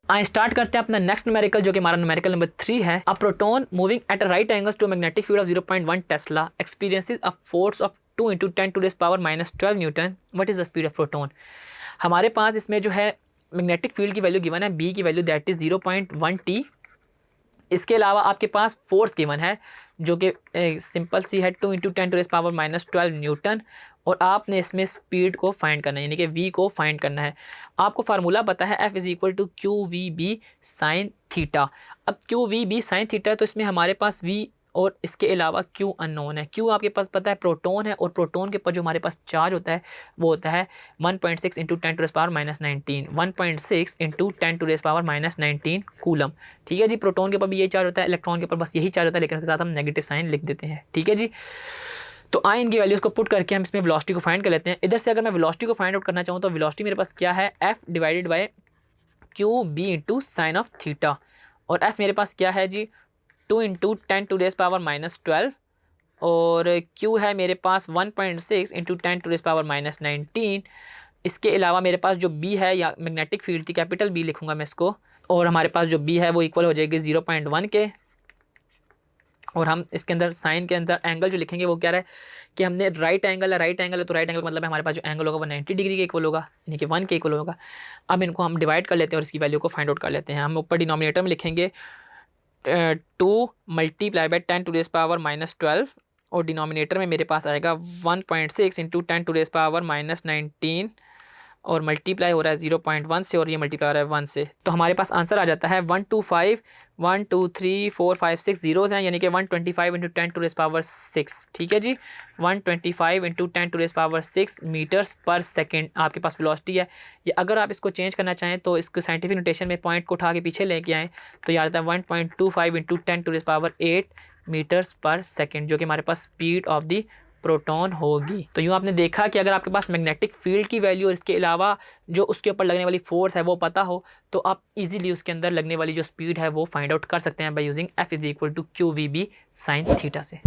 आइए स्टार्ट करते हैं अपना नेक्स्ट न्यूमेरिकल, जो कि हमारा न्यूमेरिकल नंबर 3 है। A proton moving at a right angles to magnetic field of 0.1 tesla experiences a force of 2 × 10⁻⁻12 newton. What is the speed of proton. हमारे पास इसमें जो है मैग्नेटिक फील्ड की वैल्यू गिवन है, बी की वैल्यू दैट इज 0.1 टी। इसके अलावा आपके पास फोर्स गिवन है जो कि सिंपल सी है 2 × 10⁻⁻12 न्यूटन, और आपने इसमें स्पीड को फाइंड करना है, यानी कि v को फाइंड करना है। आपको फार्मूला पता है F = QVB sin थीटा। अब QVB sin थीटा है तो इसमें हमारे पास v और इसके अलावा Q अननोन है। Q आपके पास पता है प्रोटॉन है, और प्रोटॉन के ऊपर जो हमारे पास चार्ज होता है वो होता है 1.6 × 10⁻⁻19 1.6 × 10⁻⁻19 कूलम। ठीक है जी, प्रोटॉन के ऊपर भी यही चार्ज होता है, इलेक्ट्रॉन के ऊपर बस यही चार्ज होता है, लेकिन उसके साथ हम नेगेटिव साइन लिख देते हैं। ठीक है जी, तो आए इनकी वैल्यूज़ को पुट करके हम इसमें वेलोसिटी को फाइंड कर लेते हैं। इधर से अगर मैं वेलोसिटी को फाइंड आउट करना चाहूँ तो वेलोसिटी मेरे पास क्या है, F / QB × sin of theta, और F मेरे पास क्या है जी 2 × 10⁻⁻12, और Q है मेरे पास 1.6 × 10⁻⁻19। इसके अलावा मेरे पास जो B है या मैग्नेटिक फील्ड थी, कैपिटल B लिखूंगा मैं इसको, और हमारे पास जो B है वो इक्वल हो जाएगी 0.1 के। और हम इसके अंदर साइन के अंदर एंगल जो लिखेंगे वो क्या रहा है कि हमने राइट एंगल है, तो राइट एंगल मतलब हमारे पास जो एंगल होगा वो 90 डिग्री के इक्वल होगा, यानी कि 1 के इक्वल होगा। अब इनको हम डिवाइड कर लेते हैं और इसकी वैल्यू को फाइंड आउट कर लेते हैं। हम ऊपर डिनोमिनेटर में लिखेंगे 2 × 10⁻⁻12, और डिनोमिनेटर में मेरे पास आएगा 1.6 × 10⁻⁻19, और मल्टीप्लाई हो रहा है 0.1 से, और ये मल्टीप्लाई हो रहा है 1 से। तो हमारे पास आंसर आ जाता है 125 1 2 3 4 5 6 जीरोज़ हैं, यानी कि 125 × 10⁻6। ठीक है जी, 125 × 10⁻6 मीटर्स पर सेकेंड आपके पास वेलोसिटी है। या अगर आप इसको चेंज करना चाहें तो इसको साइंटिफिक नोटेशन में पॉइंट को उठा के पीछे लेके आएँ तो ये आता है 1.25 × 10⁸ मीटर्स पर सेकेंड, जो कि हमारे पास स्पीड ऑफ दी प्रोटॉन होगी। तो यूँ आपने देखा कि अगर आपके पास मैग्नेटिक फील्ड की वैल्यू और इसके अलावा जो उसके ऊपर लगने वाली फोर्स है वो पता हो तो आप इजीली उसके अंदर लगने वाली जो स्पीड है वो फाइंड आउट कर सकते हैं by using F = QVB sin theta से।